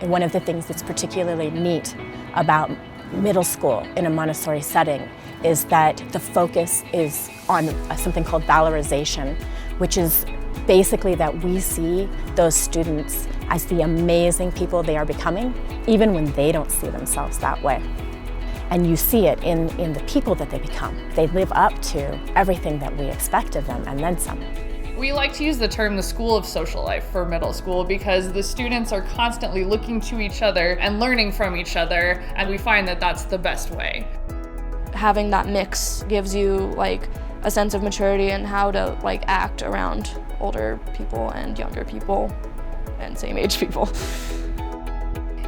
And one of the things that's particularly neat about middle school in a Montessori setting is that the focus is on something called valorization, which is basically that we see those students as the amazing people they are becoming, even when they don't see themselves that way. And you see it in the people that they become. They live up to everything that we expect of them and then some. We like to use the term the school of social life for middle school because the students are constantly looking to each other and learning from each other, and we find that that's the best way. Having that mix gives you like a sense of maturity and how to like act around older people and younger people and same age people.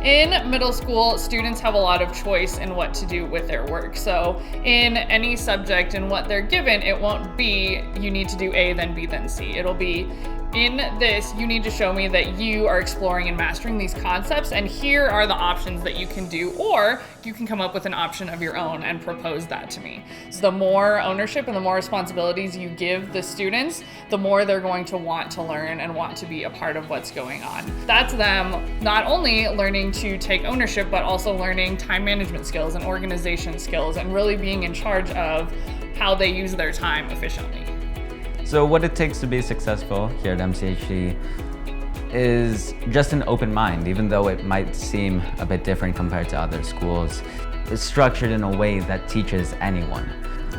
In middle school, students have a lot of choice in what to do with their work. So in any subject and what they're given, it won't be you need to do A, then B, then C. It'll be in this, you need to show me that you are exploring and mastering these concepts, and here are the options that you can do, or you can come up with an option of your own and propose that to me. So the more ownership and the more responsibilities you give the students, the more they're going to want to learn and want to be a part of what's going on. That's them not only learning to take ownership, but also learning time management skills and organization skills and really being in charge of how they use their time efficiently. So what it takes to be successful here at MCHD is just an open mind, even though it might seem a bit different compared to other schools. It's structured in a way that teaches anyone.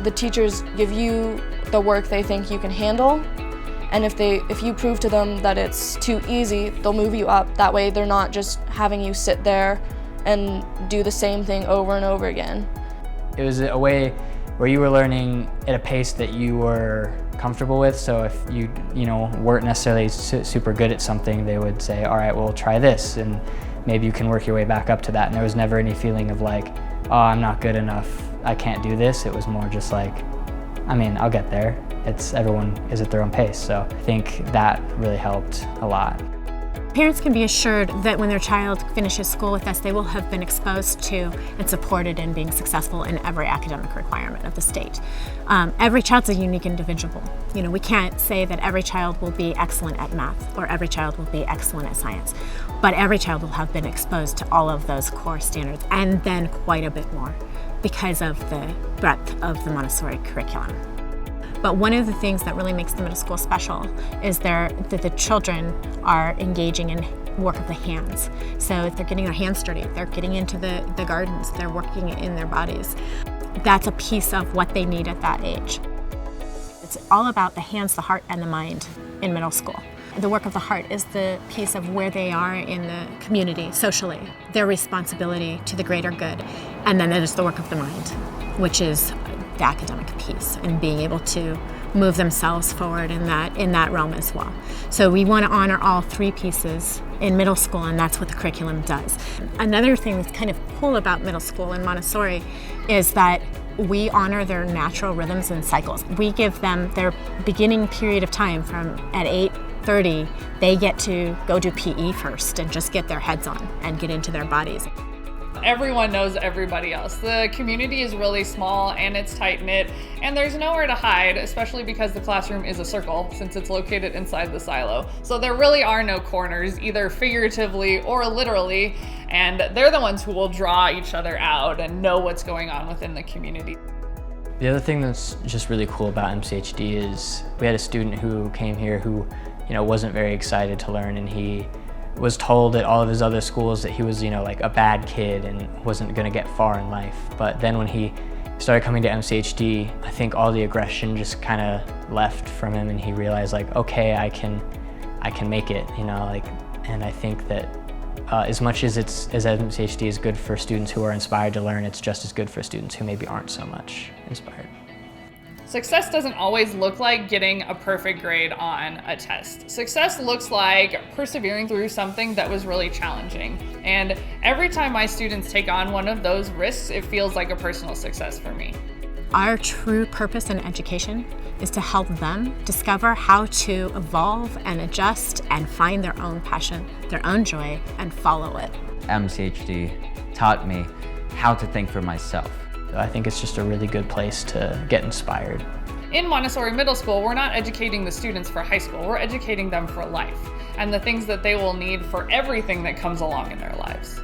The teachers give you the work they think you can handle, and if you prove to them that it's too easy, they'll move you up. That way they're not just having you sit there and do the same thing over and over again. It was a way where you were learning at a pace that you were comfortable with. So if you weren't necessarily super good at something, they would say, all right, well, try this, and maybe you can work your way back up to that. And there was never any feeling of like, oh, I'm not good enough, I can't do this. It was more just like, I mean, I'll get there. Everyone is at their own pace. So I think that really helped a lot. Parents can be assured that when their child finishes school with us, they will have been exposed to and supported in being successful in every academic requirement of the state. Every child's a unique individual. We can't say that every child will be excellent at math or every child will be excellent at science, but every child will have been exposed to all of those core standards and then quite a bit more because of the breadth of the Montessori curriculum. But one of the things that really makes the middle school special is that the children are engaging in work of the hands. So if they're getting their hands dirty, they're getting into the gardens, they're working in their bodies. That's a piece of what they need at that age. It's all about the hands, the heart, and the mind in middle school. The work of the heart is the piece of where they are in the community, socially, their responsibility to the greater good. And then there's the work of the mind, which is the academic piece and being able to move themselves forward in that realm as well. So we want to honor all three pieces in middle school, and that's what the curriculum does. Another thing that's kind of cool about middle school in Montessori is that we honor their natural rhythms and cycles. We give them their beginning period of time from at 8:30, they get to go do PE first and just get their heads on and get into their bodies. Everyone knows everybody else. The community is really small and it's tight-knit, and there's nowhere to hide, especially because the classroom is a circle since it's located inside the silo. So there really are no corners, either figuratively or literally, and they're the ones who will draw each other out and know what's going on within the community. The other thing that's just really cool about MCHD is we had a student who came here who wasn't very excited to learn, and he was told at all of his other schools that he was, like a bad kid and wasn't gonna get far in life. But then when he started coming to MCHD, I think all the aggression just kind of left from him, and he realized like, okay, I can make it, and I think that as much as MCHD is good for students who are inspired to learn, it's just as good for students who maybe aren't so much inspired. Success doesn't always look like getting a perfect grade on a test. Success looks like persevering through something that was really challenging. And every time my students take on one of those risks, it feels like a personal success for me. Our true purpose in education is to help them discover how to evolve and adjust and find their own passion, their own joy, and follow it. MCHD taught me how to think for myself. I think it's just a really good place to get inspired. in Montessori Middle School, we're not educating the students for high school, we're educating them for life and the things that they will need for everything that comes along in their lives.